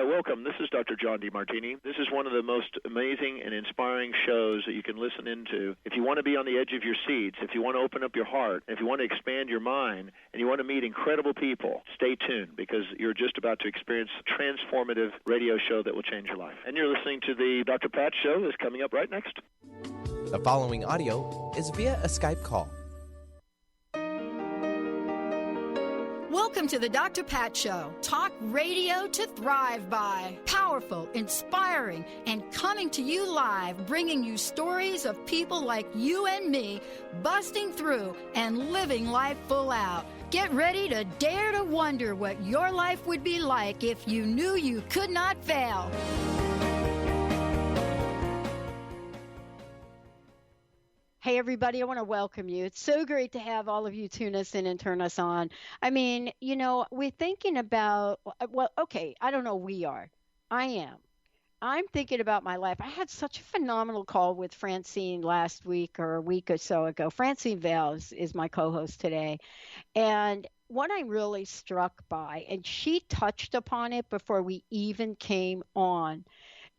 Hi, welcome. This is Dr. John DeMartini. This is one of the most amazing and inspiring shows that you can listen into. If you want to be on the edge of your seats, if you want to open up your heart, if you want to expand your mind, and you want to meet incredible people, stay tuned because you're just about to experience a transformative radio show that will change your life. And you're listening to the Dr. Pat Show that's coming up right next. The following audio is via a Skype call. Welcome to the Dr. Pat Show. Talk radio to thrive by. Powerful, inspiring, and coming to you live, bringing you stories of people like you and me busting through and living life full out. Get ready to dare to wonder what your life would be like if you knew you could not fail. Hey, everybody, I want to welcome you. It's so great to have all of you tune us in and turn us on. I mean, you know, we're thinking about, well, okay, I don't know, we are. I am. I'm thinking about my life. I had such a phenomenal call with Francine last week or a week or so ago. Francine Vale is my co-host today. And what I'm really struck by, and she touched upon it before we even came on,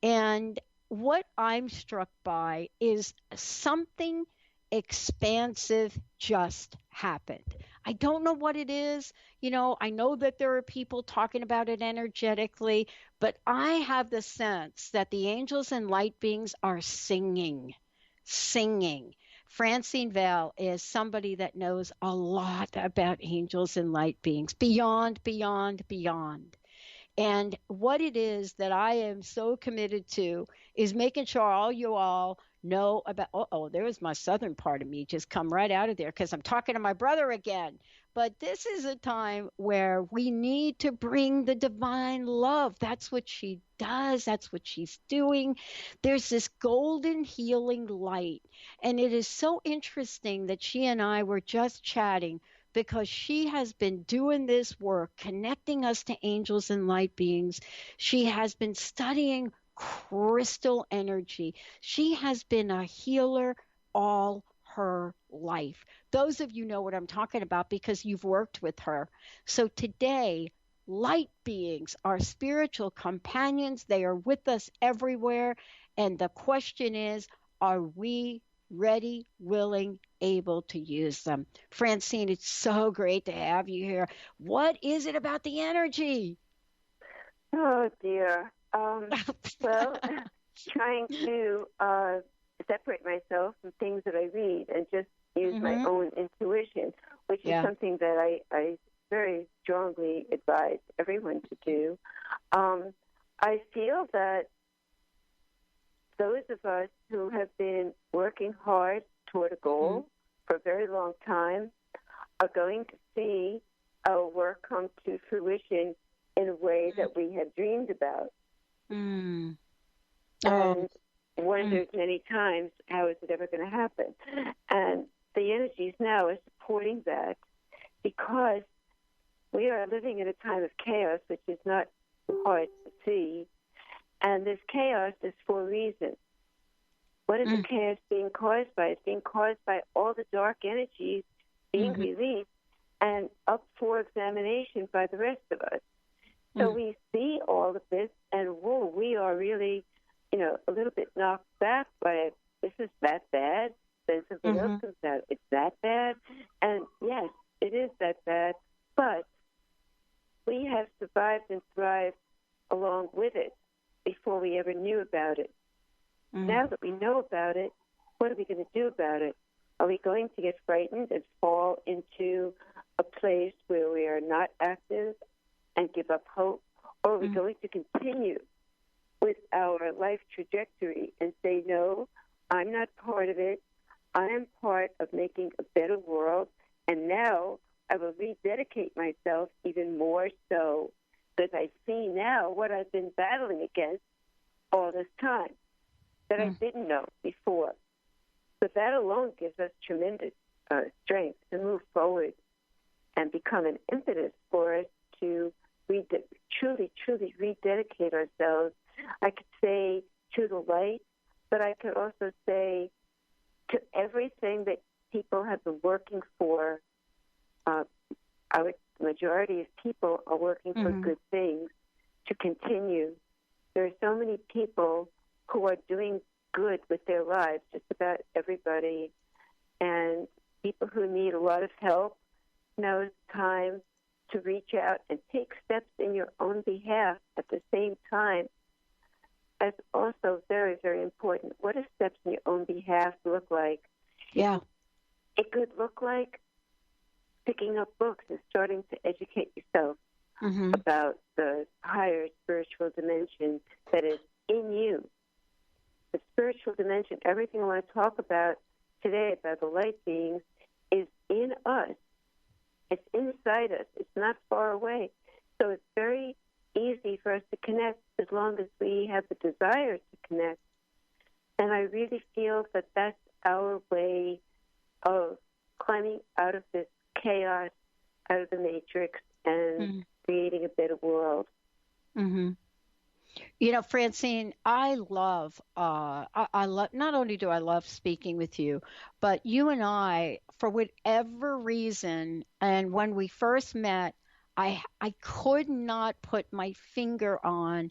and what I'm struck by is something expansive just happened. I don't know what it is. You know, I know that there are people talking about it energetically, but I have the sense that the angels and light beings are singing. Francine Vale is somebody that knows a lot about angels and light beings, beyond. And what it is that I am so committed to is making sure all you all know about, there was my southern part of me just come right out of there because I'm talking to my brother again. But this is a time where we need to bring the divine love. That's what she does. That's what she's doing. There's this golden healing light. And it is so interesting that she and I were just chatting because she has been doing this work, connecting us to angels and light beings. She has been studying crystal energy. She has been a healer all her life. Those of you know what I'm talking about because you've worked with her. So today, light beings are spiritual companions. They are with us everywhere. And the question is, are we ready, willing, able to use them? Francine, it's so great to have you here. What is it about the energy? Oh, dear. Well, trying to separate myself from things that I read and just use my own intuition, which is something that I very strongly advise everyone to do. I feel that those of us who have been working hard toward a goal for a very long time are going to see our work come to fruition in a way that we have dreamed about. And wondered many times, how is it ever going to happen? And the energies now are supporting that because we are living in a time of chaos, which is not hard to see. And this chaos is for a reason. What is the chaos being caused by? It's being caused by all the dark energies being released and up for examination by the rest of us. So we see all of this, and whoa, we are really, a little bit knocked back by it. This is that bad. Then something else comes out. It's that bad. And yes, it is that bad. But we have survived and thrived along with it before we ever knew about it. Now that we know about it, what are we going to do about it? Are we going to get frightened and fall into a place where we are not active and give up hope? Or are we going to continue with our life trajectory and say, no, I'm not part of it. I am part of making a better world, and now I will rededicate myself even more so because I see now what I've been battling against all this time that I didn't know before. So that alone gives us tremendous strength to move forward and become an impetus for us to truly rededicate ourselves. I could say to the light, but I could also say to everything that people have been working for. Our majority of people are working for good things, to continue. There are so many people who are doing good with their lives, just about everybody, and people who need a lot of help. Now it's time to reach out and take steps in your own behalf at the same time. That's also very, very important. What do steps in your own behalf look like? Yeah. It could look like picking up books and starting to educate yourself about the higher spiritual dimension that is in you. The spiritual dimension, everything I want to talk about today about the light beings, is in us. It's inside us. It's not far away. So it's very easy for us to connect as long as we have the desire to connect. And I really feel that that's our way of climbing out of this chaos, out of the matrix, and creating a better world. You know, Francine, I love, I love, not only do I love speaking with you, but you and I, for whatever reason, and when we first met, I could not put my finger on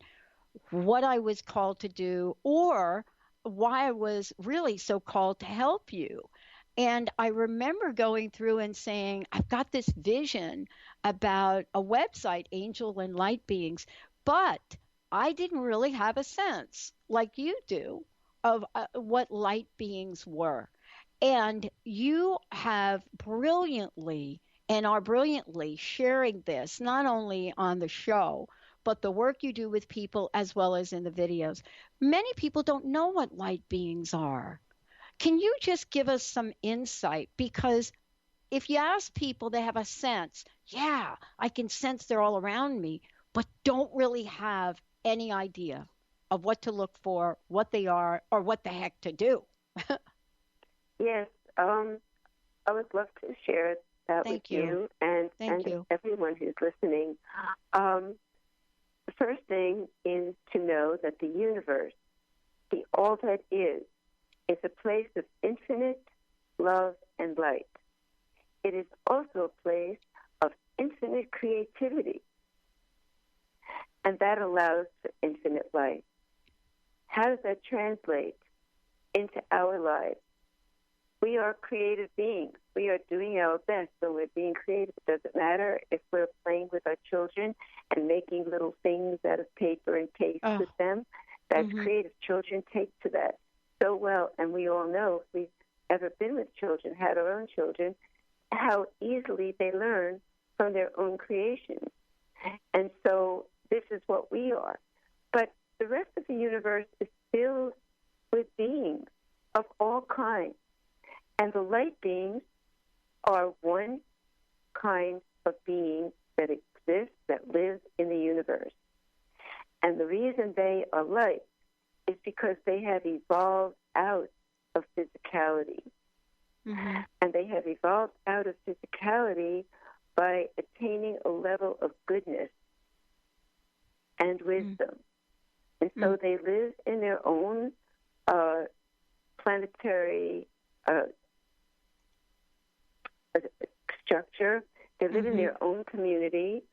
what I was called to do or why I was really so called to help you. And I remember going through and saying, I've got this vision about a website, Angel and Light Beings, but I didn't really have a sense, like you do, of what light beings were. And you have brilliantly and are brilliantly sharing this, not only on the show, but the work you do with people as well as in the videos. Many people don't know what light beings are. Can you just give us some insight? Because if you ask people, they have a sense, yeah, I can sense they're all around me, but don't really have any idea of what to look for, what they are, or what the heck to do. Yes, I would love to share that with you and everyone who's listening. The first thing is to know that the universe, the all that is a place of infinite love and light. It is also a place of infinite creativity, and that allows for infinite light. How does that translate into our lives? We are creative beings. We are doing our best, so we're being creative. It doesn't matter if we're playing with our children and making little things out of paper and paste with them. That's creative. Children take to that so well, and we all know, if we've ever been with children, had our own children, how easily they learn from their own creations. And so this is what we are. But the rest of the universe is filled with beings of all kinds. And the light beings are one kind of being that exists, that lives in the universe. And the reason they are light is because they have evolved out of physicality. And they have evolved out of physicality by attaining a level of goodness and wisdom. And so they live in their own planetary structure. They live in their own community,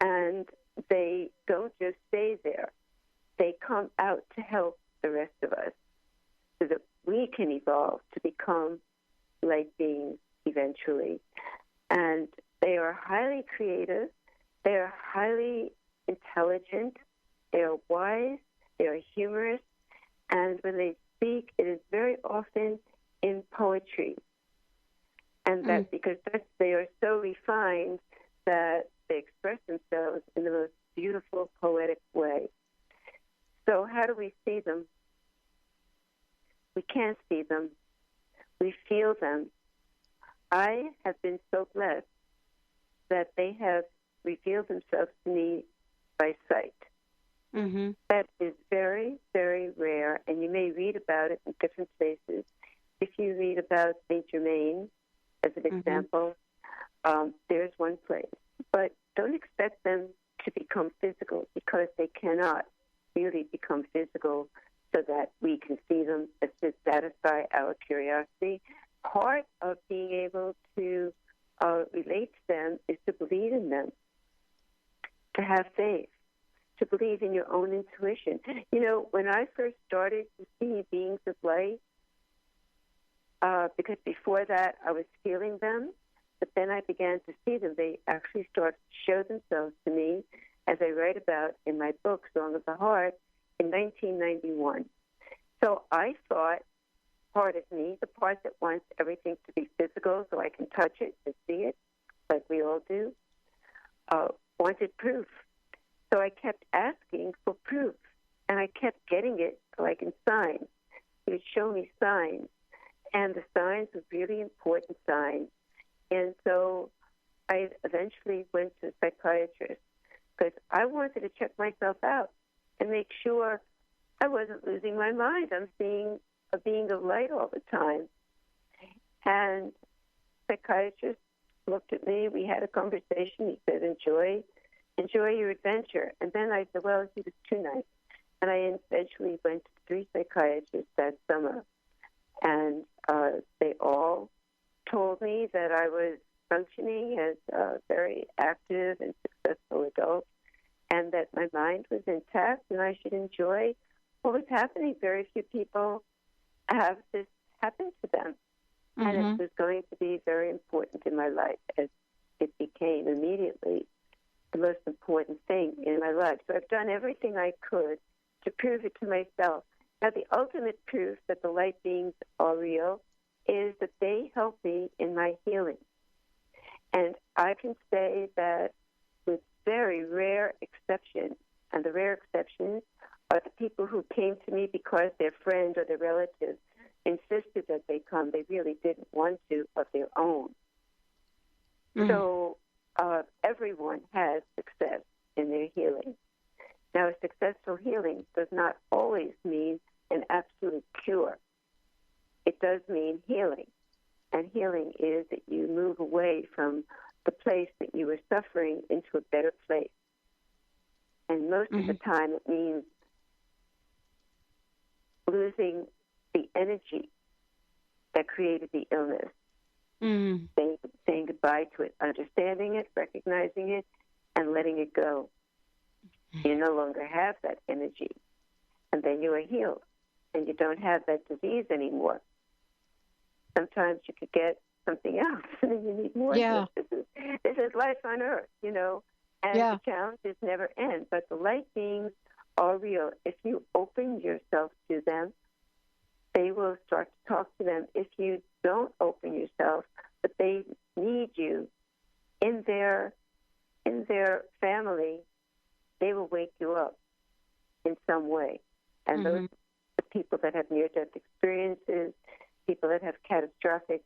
and they don't just stay there. They come out to help the rest of us so that we can evolve to become light beings eventually. And they are highly creative. They are highly intelligent. They are wise. They are humorous. And when they speak, it is very often in poetry. And that's because they are so refined that they express themselves in the most beautiful, poetic way. So how do we see them? We can't see them. We feel them. I have been so blessed that they have revealed themselves to me by sight. That is very, very rare, and you may read about it in different places. If you read about Saint Germain, as an example, there's one place. But don't expect them to become physical, because they cannot really become physical so that we can see them as to satisfy our curiosity. Part of being able to relate to them is to believe in them, to have faith. to believe in your own intuition. You know, when I first started to see beings of light, because before that I was feeling them, but then I began to see them. They actually started to show themselves to me, as I write about in my book, Song of the Heart, in 1991. So I thought part of me, the part that wants everything to be physical so I can touch it and see it, like we all do, wanted proof. So I kept asking for proof, and I kept getting it like in signs. He would show me signs, and the signs were really important signs. And so I eventually went to a psychiatrist because I wanted to check myself out and make sure I wasn't losing my mind. I'm seeing a being of light all the time. And the psychiatrist looked at me. We had a conversation. He said, enjoy your adventure. And then I said, well, he was too nice. And I eventually went to 3 psychiatrists that summer. And they all told me that I was functioning as a very active and successful adult, and that my mind was intact and I should enjoy what was happening. Very few people have this happen to them. Mm-hmm. And it was going to be very important in my life, as it became immediately the most important thing in my life. So I've done everything I could to prove it to myself. Now, the ultimate proof that the light beings are real is that they help me in my healing. And I can say that with very rare exceptions, and the rare exceptions are the people who came to me because their friend or their relative insisted that they come. They really didn't want to of their own. Mm-hmm. So everyone has success in their healing. Now, a successful healing does not always mean an absolute cure. It does mean healing. And healing is that you move away from the place that you were suffering into a better place. And most of the time it means losing the energy that created the illness, saying goodbye to it, understanding it, recognizing it, and letting it go. You no longer have that energy. And then you are healed. And you don't have that disease anymore. Sometimes you could get something else, and then you need more. Yeah. This is life on Earth, you know, and the challenges never end. But the light beings are real. If you open yourself to them, they will start to talk to them. If you don't open yourself, but they need you in their family, they will wake you up in some way. And those are the people that have near-death experiences, people that have catastrophic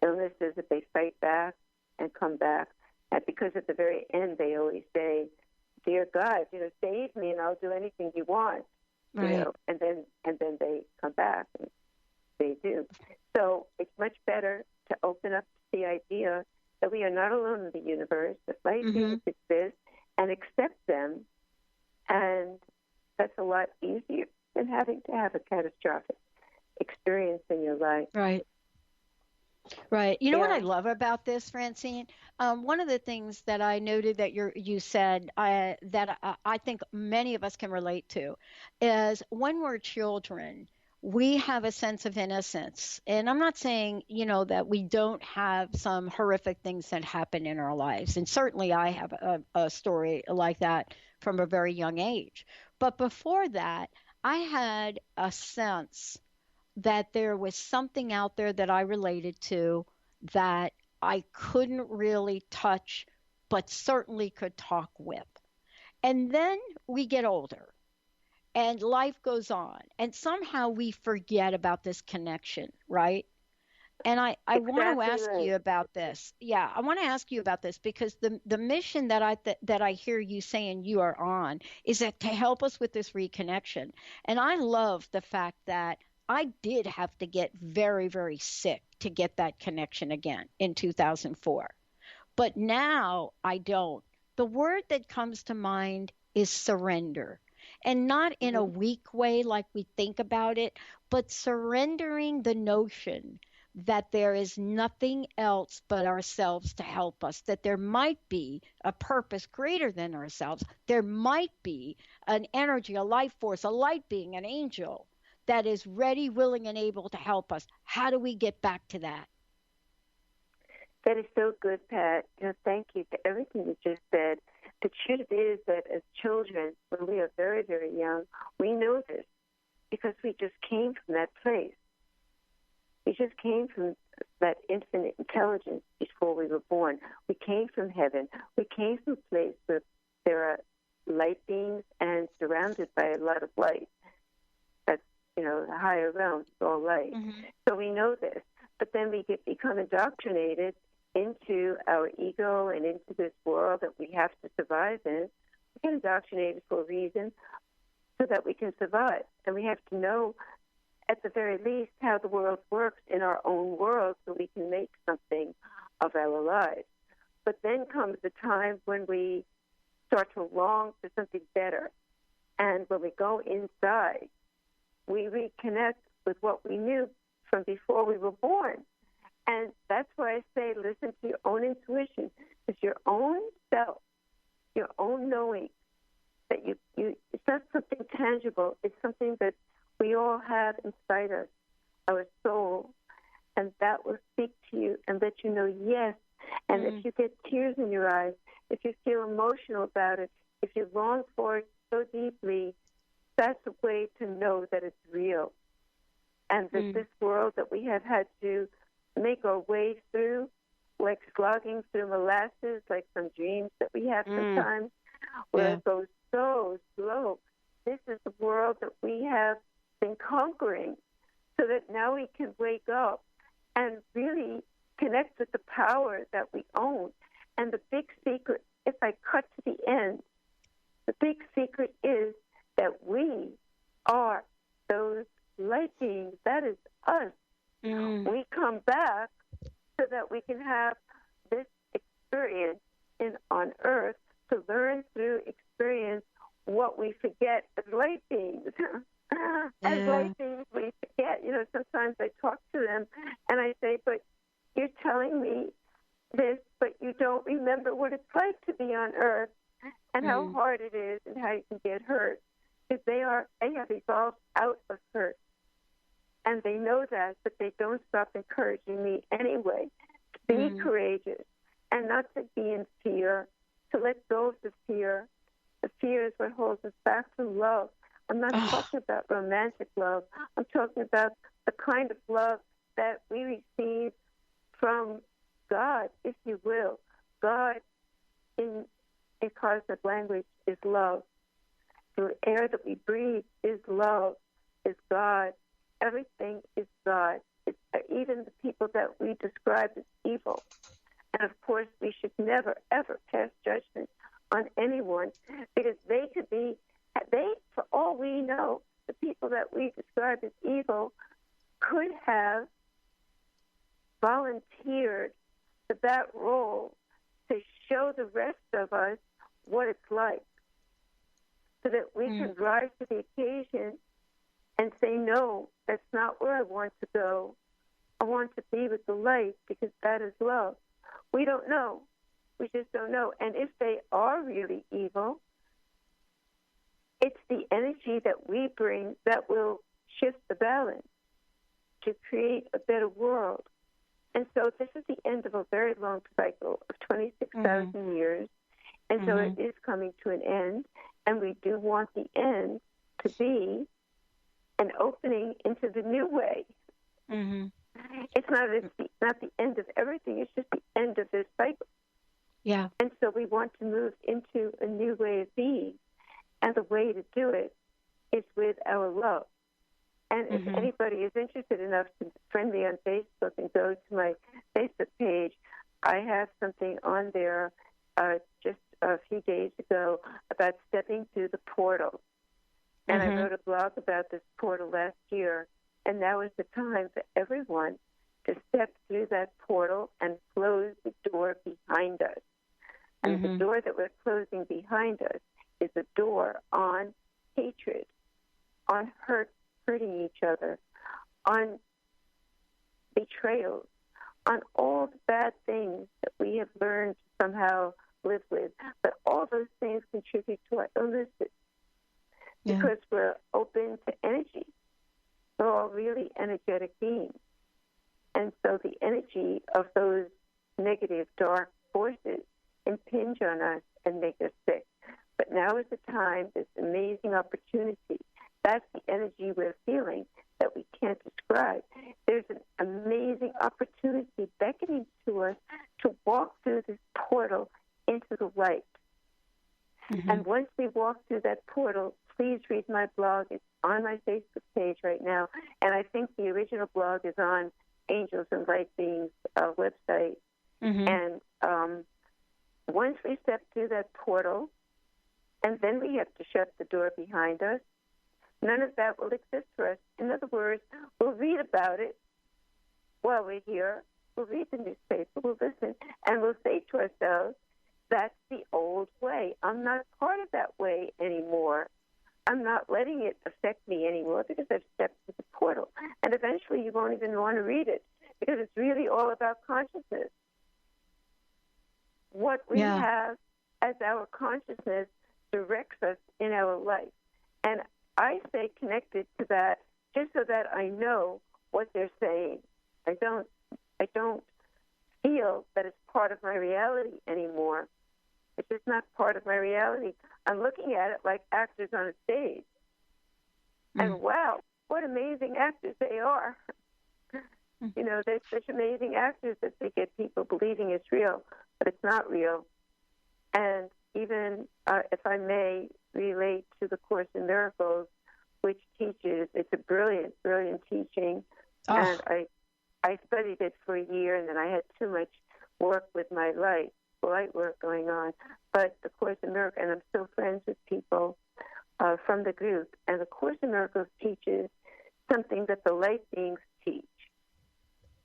illnesses, that they fight back and come back. And because at the very end they always say, "Dear God, you know, save me, and I'll do anything you want." Right. You know, and then they come back, and they do. So it's much better to open up to the idea that we are not alone in the universe, that light beings exist, and accept them. And that's a lot easier than having to have a catastrophic experience in your life. Right. Right. You know what I love about this, Francine? One of the things that I noted that you said that I think many of us can relate to is when we're children, we have a sense of innocence. And I'm not saying, you know, that we don't have some horrific things that happen in our lives. And certainly I have a story like that from a very young age. But before that, I had a sense that there was something out there that I related to that I couldn't really touch, but certainly could talk with. And then we get older and life goes on, and somehow we forget about this connection, right? And I want to ask you about this. Yeah, I want to ask you about this because the mission that I hear you saying you are on is that to help us with this reconnection. And I love the fact that I did have to get very, very sick to get that connection again in 2004. But now I don't. The word that comes to mind is surrender. And not in a weak way like we think about it, but surrendering the notion that there is nothing else but ourselves to help us, that there might be a purpose greater than ourselves. There might be an energy, a life force, a light being, an angel that is ready, willing, and able to help us. How do we get back to that? That is so good, Pat. Thank you for everything you just said. The truth is that as children, when we are very, very young, we know this because we just came from that place. We just came from that infinite intelligence before we were born. We came from heaven. We came from a place where there are light beings and surrounded by a lot of light. That's, the higher realms, it's all light. Mm-hmm. So we know this. But then we become indoctrinated into our ego and into this world that we have to survive in. We get indoctrinated for a reason so that we can survive. And we have to know, at the very least, how the world works in our own world so we can make something of our lives. But then comes the time when we start to long for something better. And when we go inside, we reconnect with what we knew from before we were born. And that's why I say listen to your own intuition. It's your own self, your own knowing that you it's not something tangible. It's something that we all have inside us, our soul, and that will speak to you and let you know yes. And if you get tears in your eyes, if you feel emotional about it, if you long for it so deeply, that's a way to know that it's real. And that this world that we have had to make our way through, like slogging through molasses, like some dreams that we have sometimes, where it goes so slow. This is the world that we have been conquering so that now we can wake up and really connect with the power that we own. And the big secret, if I cut to the end, the big secret is that we are those light beings. That is us. We come back so that we can have this experience on Earth to learn through experience what we forget as light beings. As light beings, we forget. Sometimes I talk to them and I say, but you're telling me this, but you don't remember what it's like to be on Earth and how hard it is and how you can get hurt. Because they have evolved out of hurt. And they know that, but they don't stop encouraging me anyway to be courageous and not to be in fear, to let go of the fear. The fear is what holds us back from love. I'm not talking about romantic love. I'm talking about the kind of love that we receive from God, if you will. God in cosmic language is love. The air that we breathe is love, is God. Everything is God. Even the people that we describe as evil. And, of course, we should never, ever pass judgment on anyone because for all we know, the people that we describe as evil could have volunteered for that role to show the rest of us what it's like so that we can rise to the occasion and say, no, that's not where I want to go. I want to be with the light because that is love. We don't know. We just don't know. And if they are really evil, it's the energy that we bring that will shift the balance to create a better world. And so this is the end of a very long cycle of 26,000 years. And so it is coming to an end. And we do want the end to be an opening into the new way. It's not the end of everything. It's just the end of this cycle. Yeah. And so we want to move into a new way of being. And the way to do it is with our love. And if anybody is interested enough to friend me on Facebook and go to my Facebook page, I have something on there just a few days ago about stepping through the portal. And I wrote a blog about this portal last year, and now is the time for everyone to step through that portal and close the door behind us. And the door that we're closing behind us is a door on hatred, on hurting each other, on betrayals, on all the bad things that we have learned to somehow live with. But all those things contribute to our illnesses because we're open to energy. We're all really energetic beings. And so the energy of those negative, dark forces impinge on us and make us sick. But now is the time, this amazing opportunity. That's the energy we're feeling that we can't describe. There's an amazing opportunity beckoning to us to walk through this portal into the light. Mm-hmm. And once we walk through that portal, please read my blog. It's on my Facebook page right now. And I think the original blog is on Angels and Light Beings website. Mm-hmm. And once we step through that portal, and then we have to shut the door behind us, none of that will exist for us. In other words, we'll read about it while we're here. We'll read the newspaper, we'll listen, and we'll say to ourselves, that's the old way. I'm not part of that way anymore. I'm not letting it affect me anymore because I've stepped through the portal. And eventually you won't even want to read it because it's really all about consciousness. What we have as our consciousness directs us in our life. And I stay connected to that just so that I know what they're saying. I don't feel that it's part of my reality anymore. It's just not part of my reality. I'm looking at it like actors on a stage. And wow, what amazing actors they are. You know, they're such amazing actors that they get people believing it's real, but it's not real. And even, if I may relate to the Course in Miracles, which teaches, it's a brilliant, brilliant teaching. Oh. And I studied it for a year, and then I had too much work with my light work going on. But the Course in Miracles, and I'm still friends with people from the group, and the Course in Miracles teaches something that the light beings teach.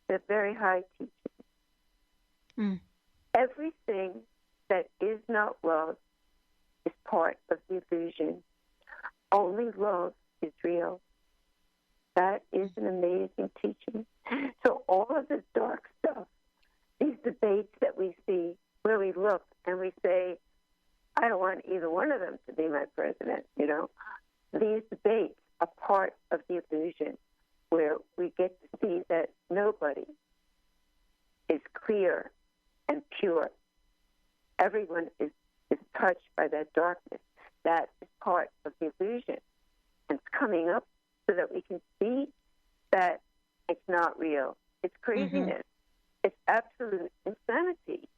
They're very high teaching. Everything that is not love is part of the illusion. Only love is real. That is an amazing teaching. So all of this dark stuff, these debates that we see, where we look and we say, I don't want either one of them to be my president, you know. These debates are part of the illusion where we get to see that nobody is clear and pure. Everyone is touched by that darkness. That is part of the illusion. And it's coming up so that we can see that it's not real. It's craziness. It's absolute insanity.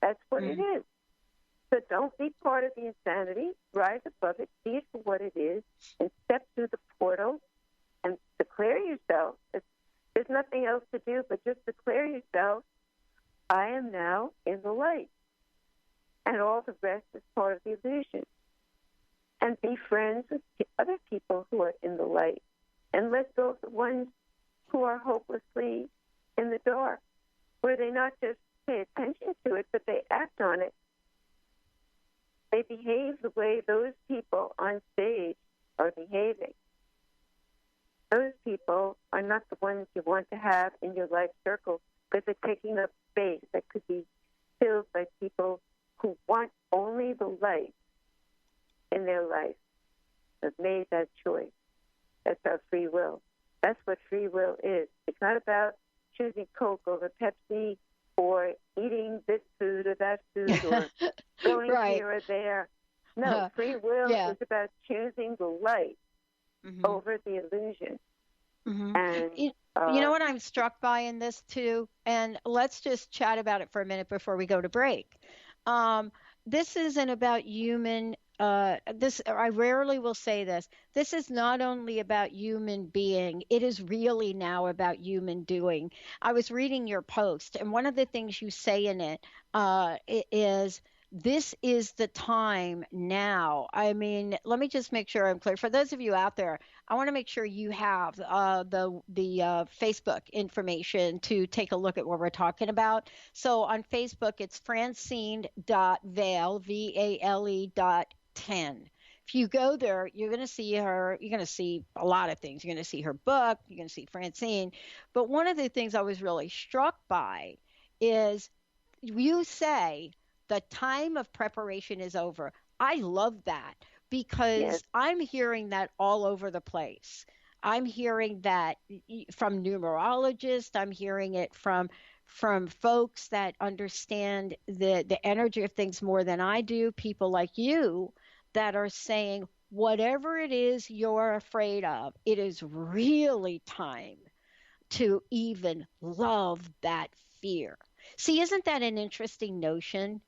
That's what it is. So don't be part of the insanity. Rise above it. See it for what it is. And step through the portal and declare yourself. There's nothing else to do but just declare yourself, I am now in the light. And all the rest is part of the illusion. And be friends with other people who are in the light. And let go of the ones who are hopelessly in the dark, where they not just pay attention to it, but they act on it. They behave the way those people on stage are behaving. Those people are not the ones you want to have in your life circle because they're taking up space that could be filled by people who want only the light in their life. Have made that choice. That's our free will. That's what free will is. It's not about choosing Coke over Pepsi or eating this food or that food or going here or there. No, free will is about choosing the light over the illusion. And you know what I'm struck by in this too? And let's just chat about it for a minute before we go to break. This isn't about human I rarely will say this. This is not only about human being. It is really now about human doing. I was reading your post, and one of the things you say in it is, this is the time now. I mean, let me just make sure I'm clear. For those of you out there, I want to make sure you have the Facebook information to take a look at what we're talking about. So on Facebook, it's Francine.Vale, VALE.10. if you go there, you're going to see her. You're going to see a lot of things. You're going to see her book. You're going to see Francine. But one of the things I was really struck by is you say the time of preparation is over. I love that because I'm hearing that all over the place. I'm hearing that from numerologists. I'm hearing it from folks that understand the energy of things more than I do, people like you that are saying whatever it is you're afraid of, it is really time to even love that fear. See, isn't that an interesting notion?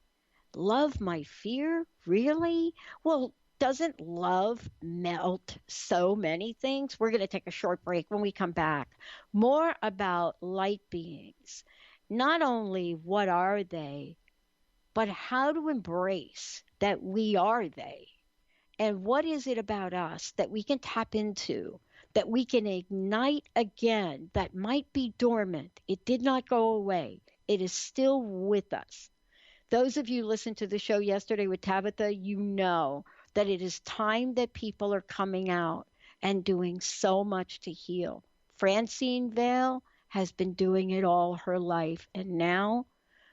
Love my fear? Really? Well, doesn't love melt so many things? We're going to take a short break. When we come back, more about light beings. Not only what are they, but how to embrace that we are they. And what is it about us that we can tap into, that we can ignite again, that might be dormant? It did not go away. It is still with us. Those of you who listened to the show yesterday with Tabitha, you know that it is time that people are coming out and doing so much to heal. Francine Vale has been doing it all her life, and now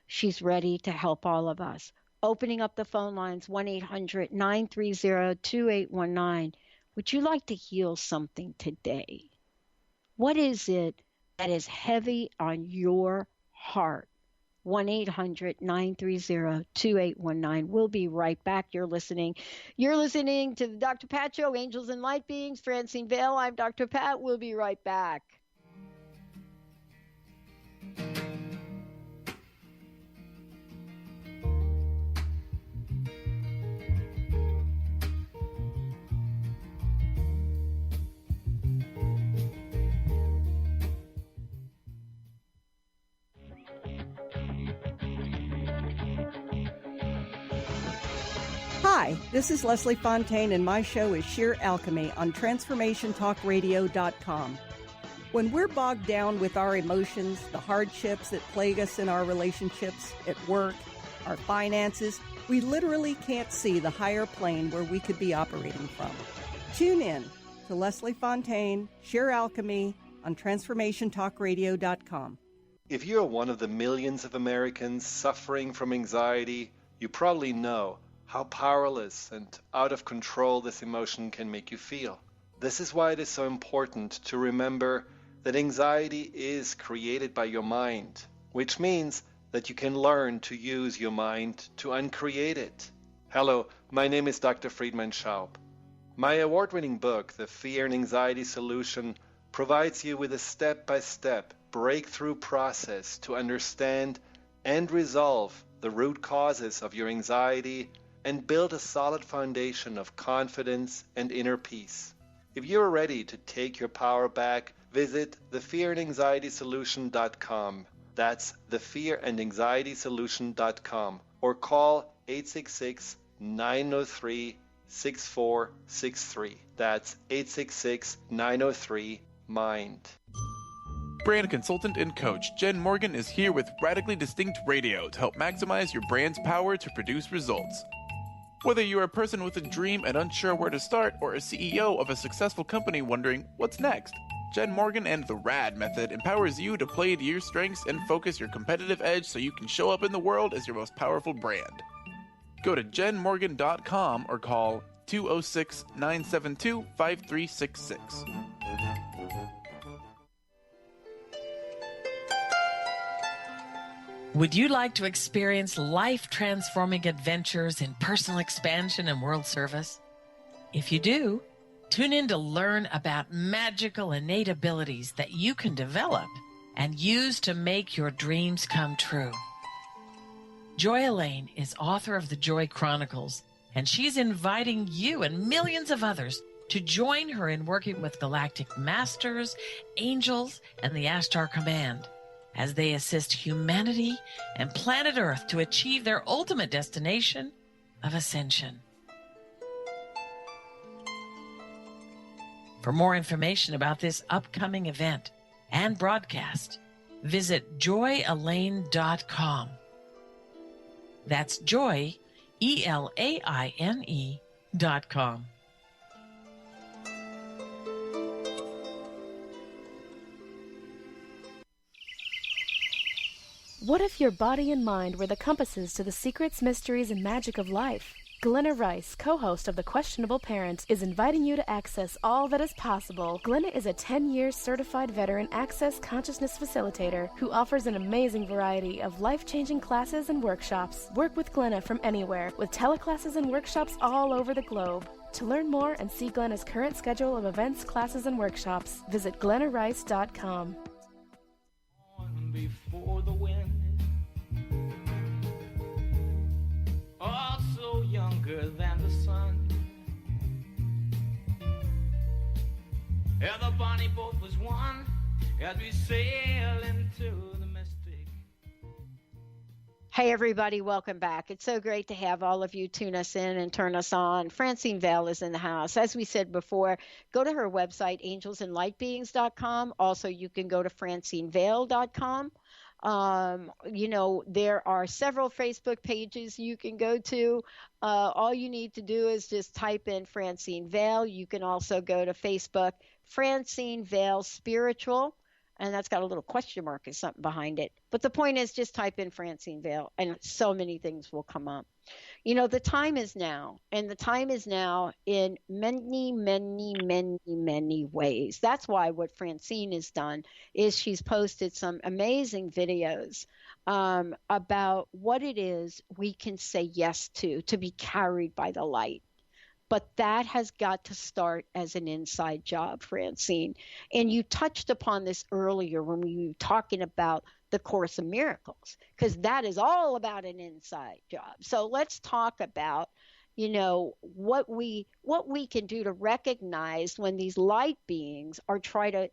she's ready to help all of us. Opening up the phone lines, 1-800-930-2819. Would you like to heal something today? What is it that is heavy on your heart? 1-800-930-2819. We'll be right back. You're listening to the Dr. Pat Show, Angels and Light Beings. Francine Vale, I'm Dr. Pat. We'll be right back. Hi, this is Leslie Fontaine, and my show is Sheer Alchemy on TransformationTalkRadio.com. When we're bogged down with our emotions, the hardships that plague us in our relationships, at work, our finances, we literally can't see the higher plane where we could be operating from. Tune in to Leslie Fontaine, Sheer Alchemy on TransformationTalkRadio.com. If you're one of the millions of Americans suffering from anxiety, you probably know how powerless and out of control this emotion can make you feel. This is why it is so important to remember that anxiety is created by your mind, which means that you can learn to use your mind to uncreate it. Hello, my name is Dr. Friedman Schaub. My award-winning book, The Fear and Anxiety Solution, provides you with a step-by-step breakthrough process to understand and resolve the root causes of your anxiety and build a solid foundation of confidence and inner peace. If you're ready to take your power back, visit thefearandanxietysolution.com. That's thefearandanxietysolution.com, or call 866-903-6463. That's 866-903-MIND. Brand consultant and coach Jen Morgan is here with Radically Distinct Radio to help maximize your brand's power to produce results. Whether you're a person with a dream and unsure where to start, or a CEO of a successful company wondering what's next, Jen Morgan and the RAD method empowers you to play to your strengths and focus your competitive edge so you can show up in the world as your most powerful brand. Go to jenmorgan.com or call 206-972-5366. Would you like to experience life-transforming adventures in personal expansion and world service? If you do, tune in to learn about magical innate abilities that you can develop and use to make your dreams come true. Joy Elaine is author of the Joy Chronicles, and she's inviting you and millions of others to join her in working with galactic masters, angels, and the Ashtar Command as they assist humanity and planet Earth to achieve their ultimate destination of ascension. For more information about this upcoming event and broadcast, visit joyelaine.com. That's joy, ELAINE.com. What if your body and mind were the compasses to the secrets, mysteries, and magic of life? Glenna Rice, co-host of The Questionable Parent, is inviting you to access all that is possible. Glenna is a 10-year certified veteran access consciousness facilitator who offers an amazing variety of life-changing classes and workshops. Work with Glenna from anywhere, with teleclasses and workshops all over the globe. To learn more and see Glenna's current schedule of events, classes, and workshops, visit glennarice.com. Before the wind, also younger than the sun. Yeah, the bonnie boat was one as we sail into the mystic. Hey, everybody, welcome back. It's so great to have all of you tune us in and turn us on. Francine Vale is in the house. As we said before, go to her website, angelsandlightbeings.com. Also, you can go to francinevale.com. There are several Facebook pages you can go to. All you need to do is just type in Francine Vale. You can also go to Facebook, Francine Vale Spiritual, and that's got a little question mark or something behind it. But the point is, just type in Francine Vale, and so many things will come up. The time is now, and the time is now in many, many, many, many ways. That's why what Francine has done is she's posted some amazing videos about what it is we can say yes to be carried by the light. But that has got to start as an inside job, Francine. And you touched upon this earlier when we were talking about the Course of Miracles, because that is all about an inside job. So let's talk about, what we can do to recognize when these light beings are trying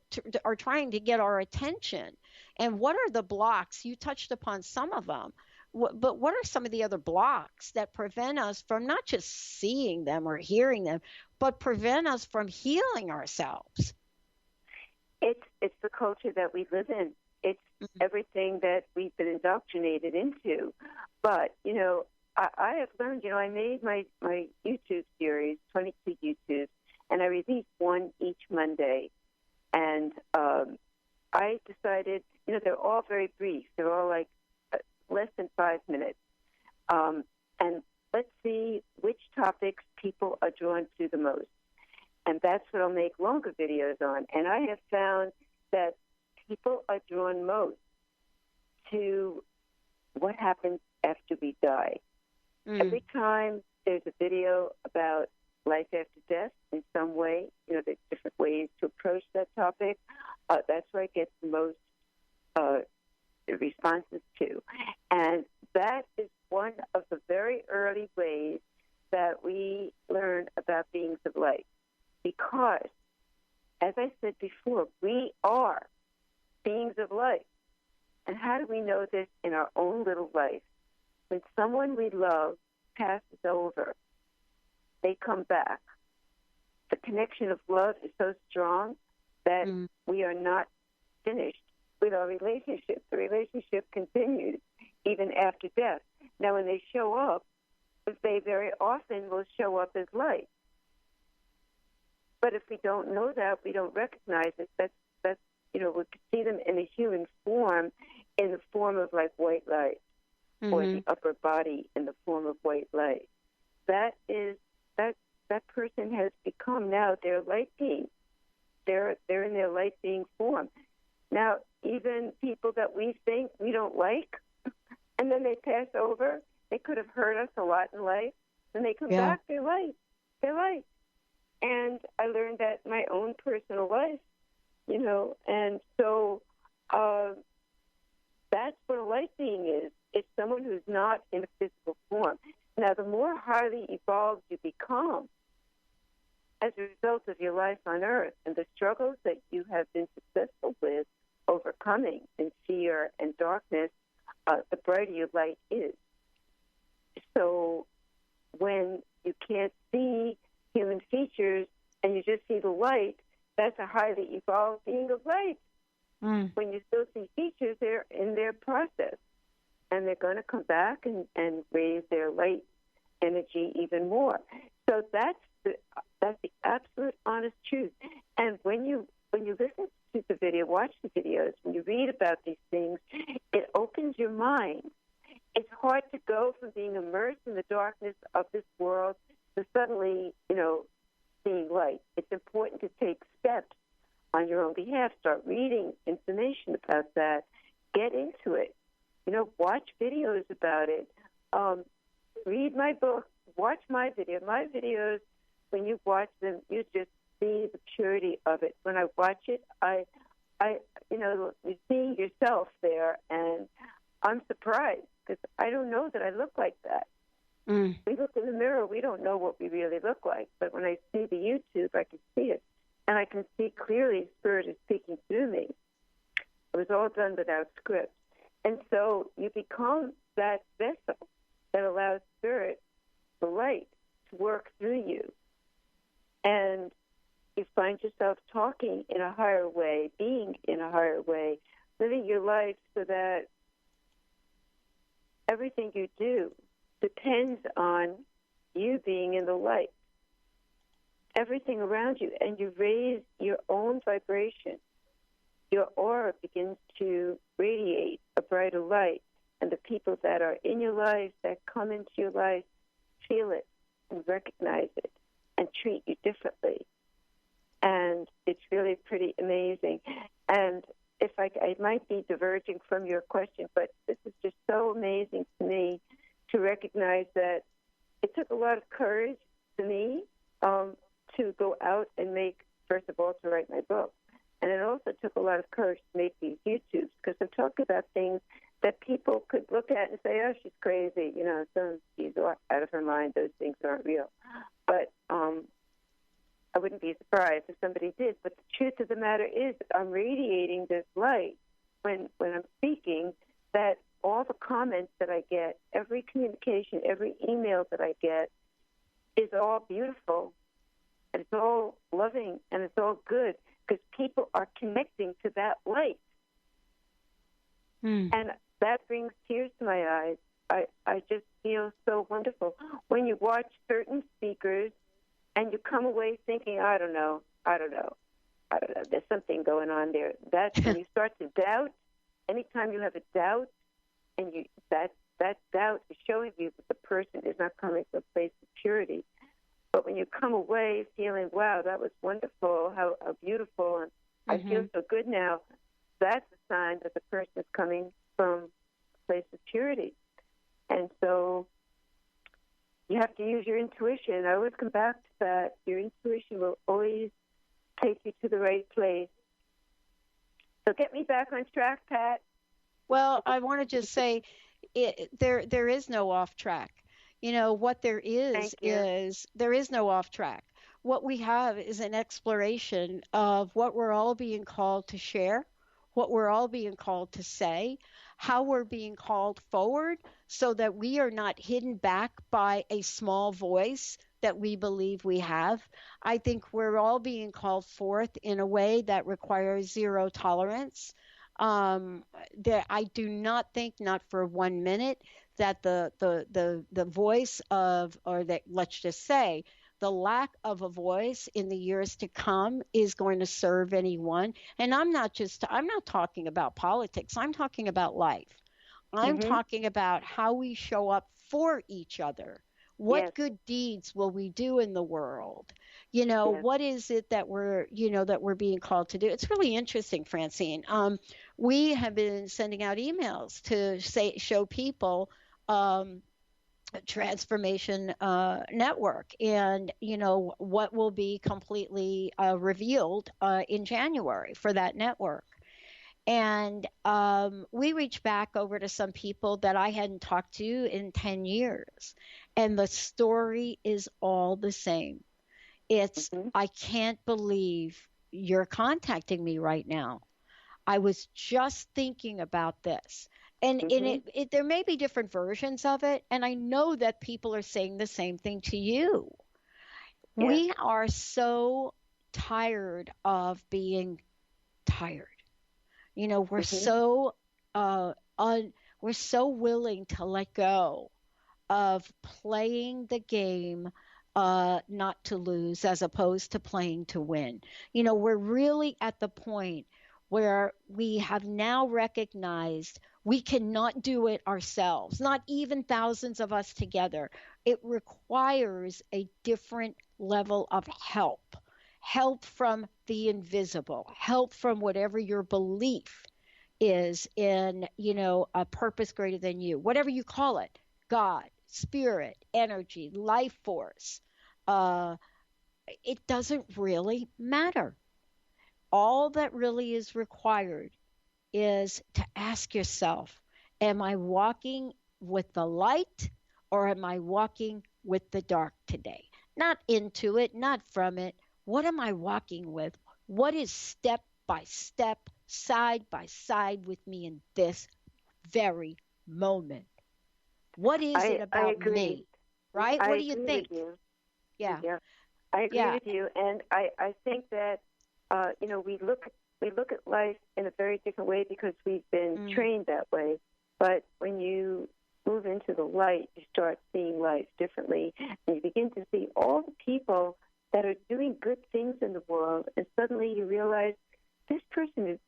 to get our attention. And what are the blocks? You touched upon some of them. But what are some of the other blocks that prevent us from not just seeing them or hearing them, but prevent us from healing ourselves? It's the culture that we live in. It's everything that we've been indoctrinated into. But, I have learned, I made my YouTube series, 22 YouTubes, and I released one each Monday. And I decided, they're all very brief. They're all like less than 5 minutes. And let's see which topics people are drawn to the most. And that's what I'll make longer videos on. And I have found that people are drawn most to what happens after we die. Every time there's a video about life after death in some way, there's different ways to approach that topic. That's where I get the most responses to. And that is one of the very early ways that we learn about beings of light. Because, as I said before, we are beings of light. And how do we know this in our own little life? When someone we love passes over, they come back. The connection of love is so strong that we are not finished with our relationship. The relationship continues even after death. Now, when they show up, they very often will show up as light. But if we don't know that, we don't recognize it, that's we could see them in a human form, in the form of like white light, or the upper body in the form of white light. That person has become now their light being. They're in their light being form. Now, even people that we think we don't like, and then they pass over, they could have hurt us a lot in life, then they come back, they're light. They're light. And I learned that in my own personal life, and so that's what a light being is. It's someone who's not in a physical form. Now, the more highly evolved you become as a result of your life on Earth and the struggles that you have been successful with overcoming in fear and darkness, the brighter your light is. So when you can't see human features and you just see the light, that's a highly evolved being of light. When you still see features, they're in their process. And they're going to come back and raise their light energy even more. So that's the absolute honest truth. And when you when you listen to the video, watch the videos, when you read about these things, it opens your mind. It's hard to go from being immersed in the darkness of this world to suddenly, seeing light. It's important to take steps on your own behalf. Start reading information about that. Get into it. Watch videos about it. Read my book. Watch my video. My videos, when you watch them, you just see the purity of it. When I watch it, you're seeing yourself there, and I'm surprised because I don't know that I look like that. We look in the mirror, we don't know what we really look like. But when I see the YouTube, I can see it. And I can see clearly Spirit is speaking through me. It was all done without script. And so you become that vessel that allows Spirit, the light, to work through you. And you find yourself talking in a higher way, being in a higher way, living your life so that everything you do depends on you being in the light. Everything around you, and you raise your own vibration. Your aura begins to radiate a brighter light, and the people that are in your life, that come into your life, feel it and recognize it and treat you differently. And it's really pretty amazing. And if I might be diverging from your question, but this is just so amazing to me to recognize that it took a lot of courage to me to go out and first of all, to write my book. And it also took a lot of courage to make these YouTubes, because I'm talking about things that people could look at and say, oh, she's crazy. She's out of her mind. Those things aren't real. But I wouldn't be surprised if somebody did. But the truth of the matter is that I'm radiating this light when I'm speaking, that all the comments that I get, every communication, every email that I get is all beautiful, and it's all loving, and it's all good, because people are connecting to that light. And that brings tears to my eyes. I just feel so wonderful. When you watch certain speakers and you come away thinking, I don't know, there's something going on there. That's when you start to doubt. Anytime you have a doubt, and that doubt is showing you that the person is not coming from a place of purity. But when you come away feeling, wow, that was wonderful, how beautiful, and I feel so good now, that's a sign that the person is coming from a place of purity. And so you have to use your intuition. I always come back to that. Your intuition will always take you to the right place. So get me back on track, Pat. Well, I want to just say there is no off track. What there is there is no off track. What we have is an exploration of what we're all being called to share, what we're all being called to say, how we're being called forward so that we are not hidden back by a small voice that we believe we have. I think we're all being called forth in a way that requires zero tolerance. That I do not think, not for 1 minute, that the voice of, or that, let's just say, the lack of a voice in the years to come is going to serve anyone. And I'm not talking about politics. I'm talking about life. I'm talking about how we show up for each other. What good deeds will we do in the world? What is it that we're being called to do? It's really interesting, Francine. We have been sending out emails to show people Transformation Network, and what will be completely revealed in January for that network. And we reached back over to some people that I hadn't talked to in 10 years, and the story is all the same. It's I can't believe you're contacting me right now. I was just thinking about this. And there may be different versions of it, and I know that people are saying the same thing to you. Yeah. We are so tired of being tired. We're so we're so willing to let go of playing the game not to lose as opposed to playing to win. You know, we're really at the point where we have now recognized we cannot do it ourselves, not even thousands of us together. It requires a different level of help from the invisible, help from whatever your belief is in, you know, a purpose greater than you, whatever you call it, God, spirit, energy, life force. Uh, it doesn't really matter. All that really is required is to ask yourself, am I walking with the light or am I walking with the dark today? Not into it, not from it. What am I walking with? What is step by step, side by side with me in this very moment? What is it about me? Right? What do you think? With you. Yeah. I agree with you, and I think that you know, we look at life in a very different way because we've been trained that way. But when you move into the light, you start seeing life differently, and you begin to see all the people that are doing good things in the world, and suddenly you realize this person is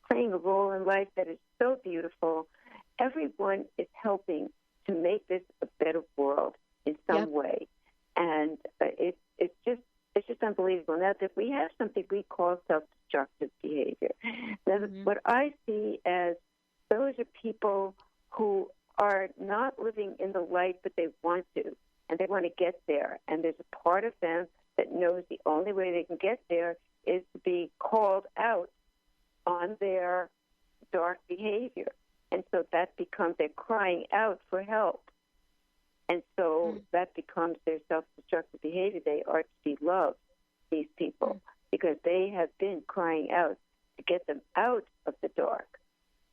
playing a role in life that is so beautiful. Everyone is helping to make this a better world in some way, and it's just unbelievable. Now that we have something we call self-destructive behavior. Now, what I see as those are people who are not living in the light, but they want to, and they want to get there. And there's a part of them that knows the only way they can get there is to be called out on their dark behavior. And so that becomes, they're crying out for help. And so that becomes their self-destructive behavior. They are to be loved, these people, because they have been crying out to get them out of the dark.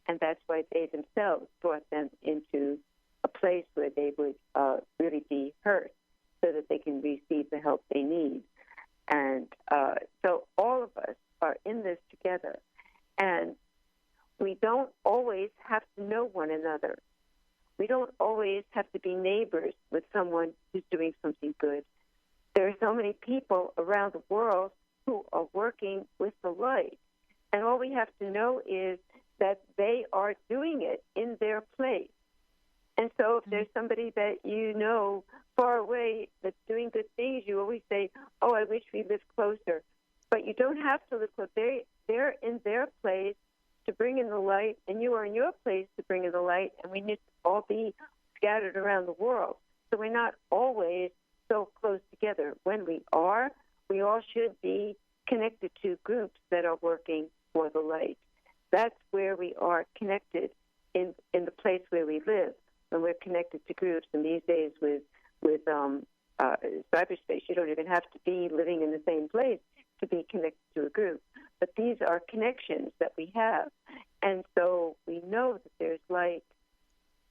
And that's why they themselves brought them into a place where they would really be hurt so that they can receive the help they need. And so all of us are in this together. And we don't always have to know one another. We don't always have to be neighbors with someone who's doing something good. There are so many people around the world who are working with the light. And all we have to know is that they are doing it in their place. And so if there's somebody that you know far away that's doing good things, you always say, oh, I wish we lived closer. But you don't have to live close. They're in their place to bring in the light, and you are in your place to bring in the light, and we need to all be scattered around the world. So we're not always so close together. When we are, we all should be connected to groups that are working for the light. That's where we are connected in the place where we live, when we're connected to groups. And these days with cyberspace, you don't even have to be living in the same place to be connected to a group. But these are connections that we have. And so we know that there's light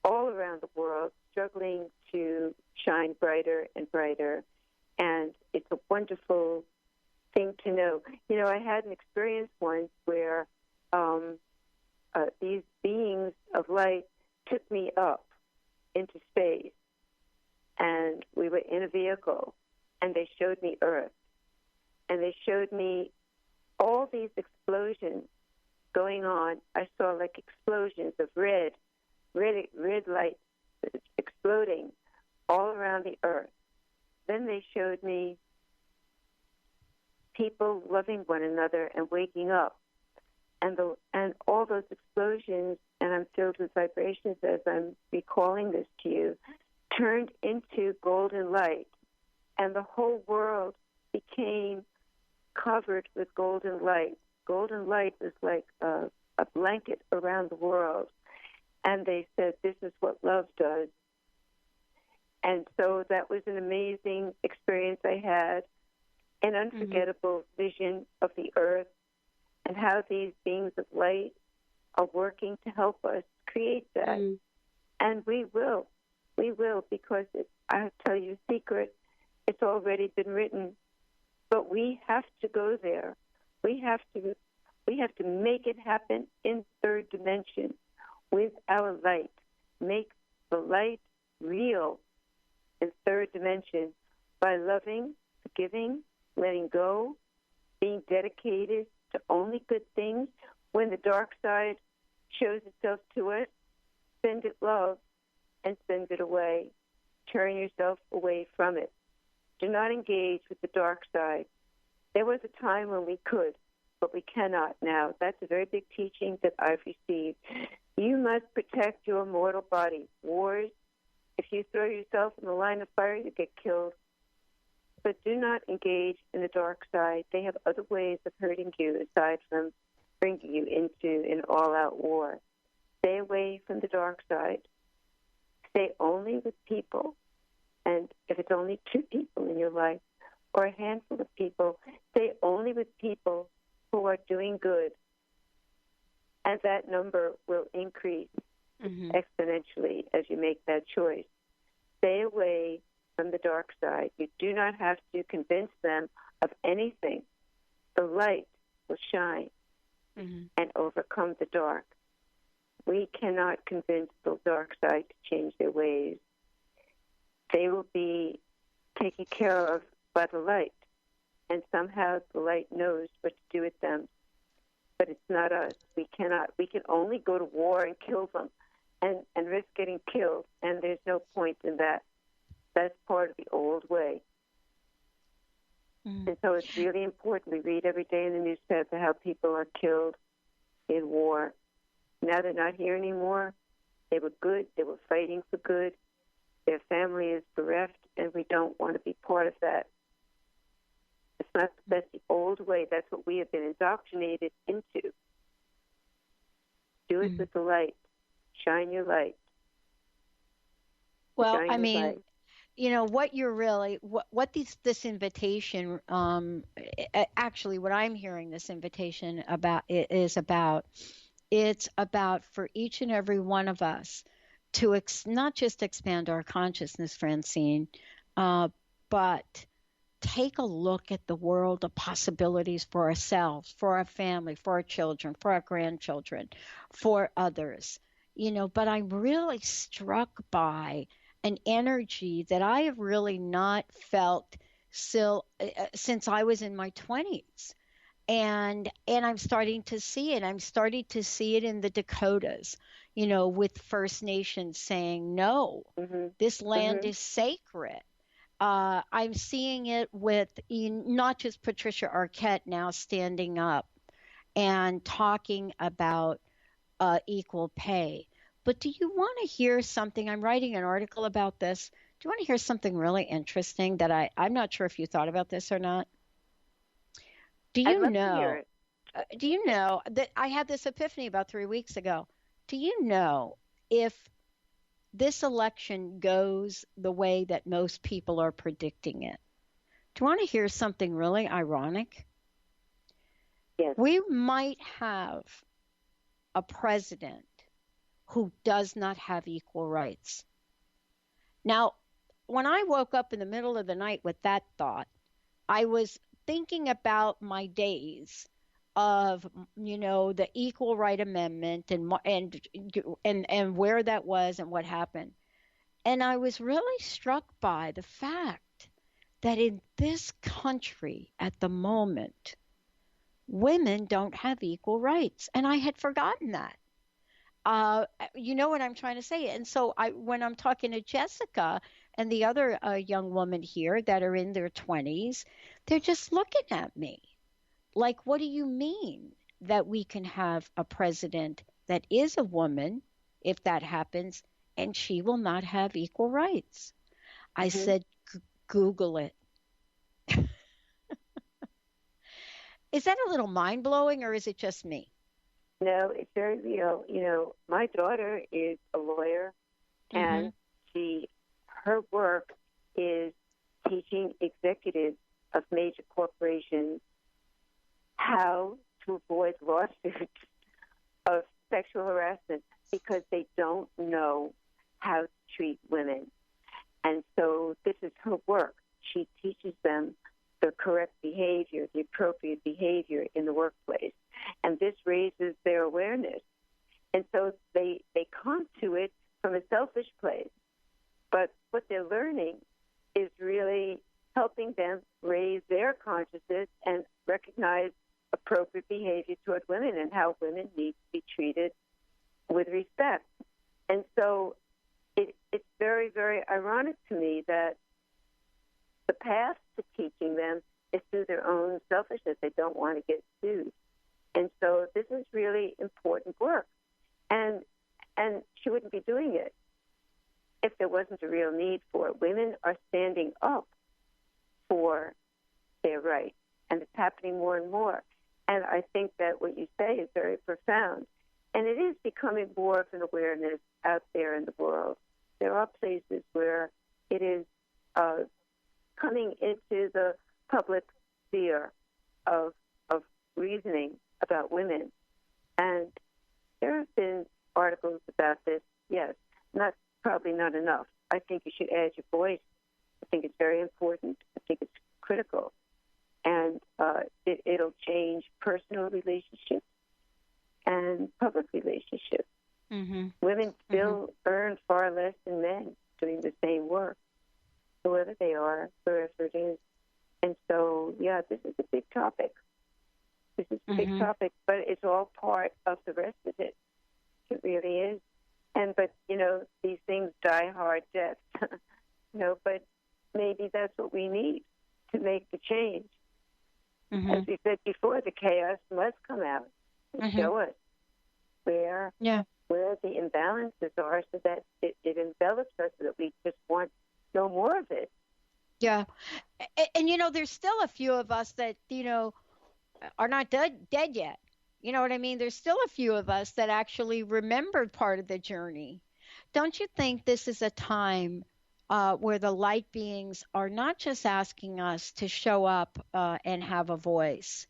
all around the world struggling to shine brighter and brighter. And it's a wonderful thing to know. You know, I had an experience once where these beings of light took me up into space. And we were in a vehicle, and they showed me Earth. And they showed me all these explosions going on. I saw like explosions of red light exploding all around the Earth. Then they showed me people loving one another and waking up. And all those explosions, and I'm filled with vibrations as I'm recalling this to you, turned into golden light. And the whole world became covered with golden light. Golden light was like a blanket around the world. And they said, this is what love does. And so that was an amazing experience I had, an unforgettable vision of the Earth and how these beings of light are working to help us create that. And we will, because I'll tell you a secret, it's already been written. But we have to go there. We have to make it happen in third dimension with our light. Make the light real in third dimension by loving, forgiving, letting go, being dedicated to only good things. When the dark side shows itself to us, send it love and send it away. Turn yourself away from it. Do not engage with the dark side. There was a time when we could, but we cannot now. That's a very big teaching that I've received. You must protect your mortal body. Wars, if you throw yourself in the line of fire, you get killed. But do not engage in the dark side. They have other ways of hurting you aside from bringing you into an all-out war. Stay away from the dark side. Stay only with people. And if it's only 2 people in your life or a handful of people, stay only with people who are doing good. And that number will increase exponentially as you make that choice. Stay away from the dark side. You do not have to convince them of anything. The light will shine and overcome the dark. We cannot convince the dark side to change their ways. They will be taken care of by the light, and somehow the light knows what to do with them. But it's not us. We cannot. We can only go to war and kill them and risk getting killed, and there's no point in that. That's part of the old way. And so it's really important. We read every day in the newspaper how people are killed in war. Now they're not here anymore. They were good. They were fighting for good. Their family is bereft, and we don't want to be part of that. It's not. That's the old way. That's what we have been indoctrinated into. Do it with the light. Shine your light. Well, Shine I your mean, light. you know what you're really what this invitation actually what I'm hearing this invitation about is about. It's about for each and every one of us to not just expand our consciousness, Francine, but take a look at the world of possibilities for ourselves, for our family, for our children, for our grandchildren, for others. You know, but I'm really struck by an energy that I have really not felt since I was in my 20s. And I'm starting to see it. I'm starting to see it in the Dakotas, you know, with First Nations saying, no, this land is sacred. I'm seeing it with not just Patricia Arquette now standing up and talking about equal pay. But do you want to hear something? I'm writing an article about this. Do you want to hear something really interesting that I'm not sure if you thought about this or not? Do you know that I had this epiphany about 3 weeks ago? Do you know if this election goes the way that most people are predicting it? Do you want to hear something really ironic? Yes. We might have a president who does not have equal rights. Now, when I woke up in the middle of the night with that thought, I was thinking about my days of, you know, the Equal Right Amendment and where that was and what happened. And I was really struck by the fact that in this country at the moment, women don't have equal rights. And I had forgotten that. You know what I'm trying to say? And so when I'm talking to Jessica and the other young woman here that are in their 20s, they're just looking at me like, what do you mean that we can have a president that is a woman, if that happens, and she will not have equal rights? I said, Google it. Is that a little mind-blowing, or is it just me? No, it's very real. You know, my daughter is a lawyer, and her work is teaching executives of major corporations how to avoid lawsuits of sexual harassment because they don't know how to treat women. And so this is her work. She teaches them the correct behavior, the appropriate behavior in the workplace. And this raises their awareness. And so they come to it from a selfish place. But what they're learning is really helping them raise their consciousness and recognize appropriate behavior toward women and how women need to be treated with respect. And so it's very, very ironic to me that the path to teaching them is through their own selfishness. They don't want to get sued. And so this is really important work. And she wouldn't be doing it if there wasn't a real need for it. Women are standing up for their rights, and it's happening more and more. And I think that what you say is very profound. And it is becoming more of an awareness out there in the world. There are places where it is coming into the public sphere of reasoning about women. And there have been articles about this, yes, probably not enough. I think you should add your voice. I think it's very important. I think it's critical. And it'll change personal relationships and public relationships. Mm-hmm. Women still earn far less than men doing the same work, whoever they are, wherever it is. And so, yeah, this is a big topic. This is a big topic, but it's all part of the rest of it. It really is. But, these things die hard deaths. But maybe that's what we need to make the change. As we said before, the chaos must come out and show us where the imbalances are, so that it envelops us, so that we just want no more of it. Yeah. And there's still a few of us that, are not dead yet. You know what I mean? There's still a few of us that actually remembered part of the journey. Don't you think this is a time where the light beings are not just asking us to show up and have a voice,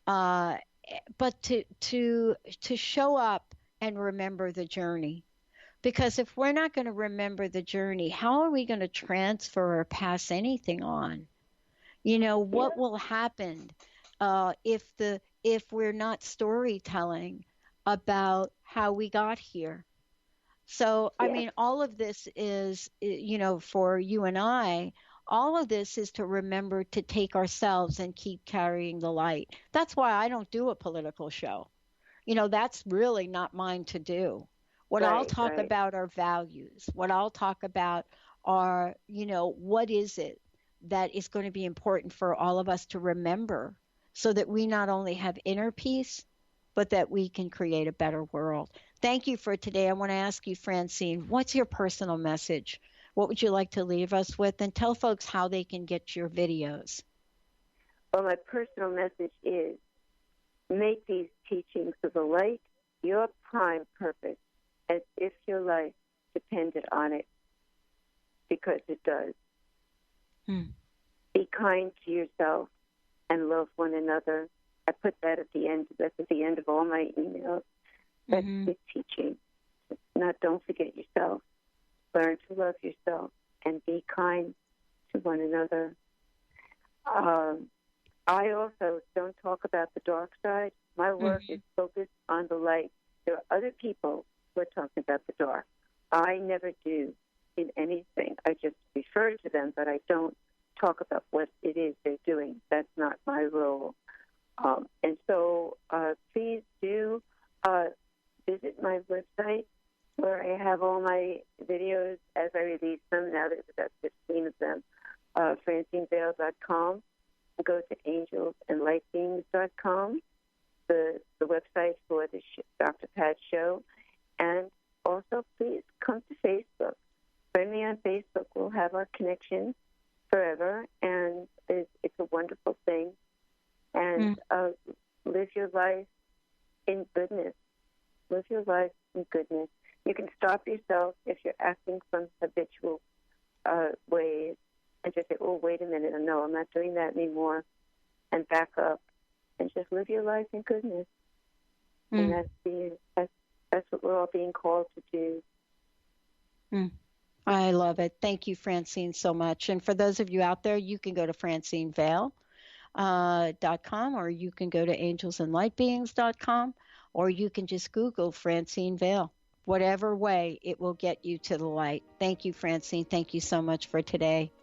but to show up and remember the journey? Because if we're not going to remember the journey, how are we going to transfer or pass anything on? What will happen if we're not storytelling about how we got here? So, I mean, all of this is, for you and I, all of this is to remember to take ourselves and keep carrying the light. That's why I don't do a political show. That's really not mine to do. What I'll talk about are values. What I'll talk about are, what is it that is going to be important for all of us to remember, so that we not only have inner peace, but that we can create a better world. Thank you for today. I want to ask you, Francine, what's your personal message? What would you like to leave us with? And tell folks how they can get your videos. Well, my personal message is make these teachings of the light your prime purpose, as if your life depended on it, because it does. Be kind to yourself and love one another. I put that at the end. That's at the end of all my emails. That's the teaching. Don't forget yourself. Learn to love yourself and be kind to one another. I also don't talk about the dark side. My work is focused on the light. There are other people who are talking about the dark. I never do in anything. I just refer to them, but I don't talk about what it is they're doing. That's not my role. And so please do visit my website, where I have all my videos as I release them. Now there's about 15 of them. FrancineVale.com. Go to angelsandlightbeings.com, the website for the Dr. Pat Show. And also, please come to Facebook. Friend me on Facebook. We'll have our connection forever, and it's a wonderful thing. And live your life in goodness. Live your life in goodness. You can stop yourself if you're acting from habitual ways, and just say, oh, wait a minute, no, I'm not doing that anymore, and back up, and just live your life in goodness. And that's what we're all being called to do. I love it. Thank you, Francine, so much. And for those of you out there, you can go to FrancineVale.com, or you can go to angelsandlightbeings.com, or you can just Google Francine Vale. Whatever way, it will get you to the light. Thank you, Francine. Thank you so much for today.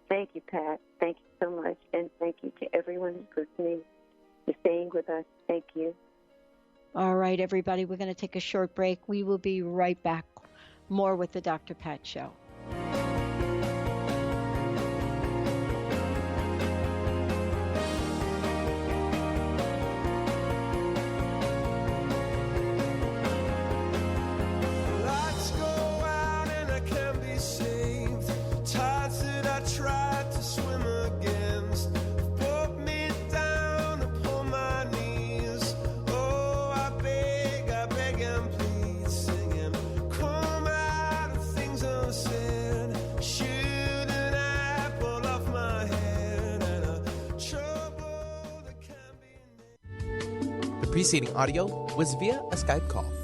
Thank you, Pat. Thank you so much. And thank you to everyone who's listening, for staying with us. Thank you. All right, everybody, we're going to take a short break. We will be right back. More with the Dr. Pat Show. The preceding audio was via a Skype call.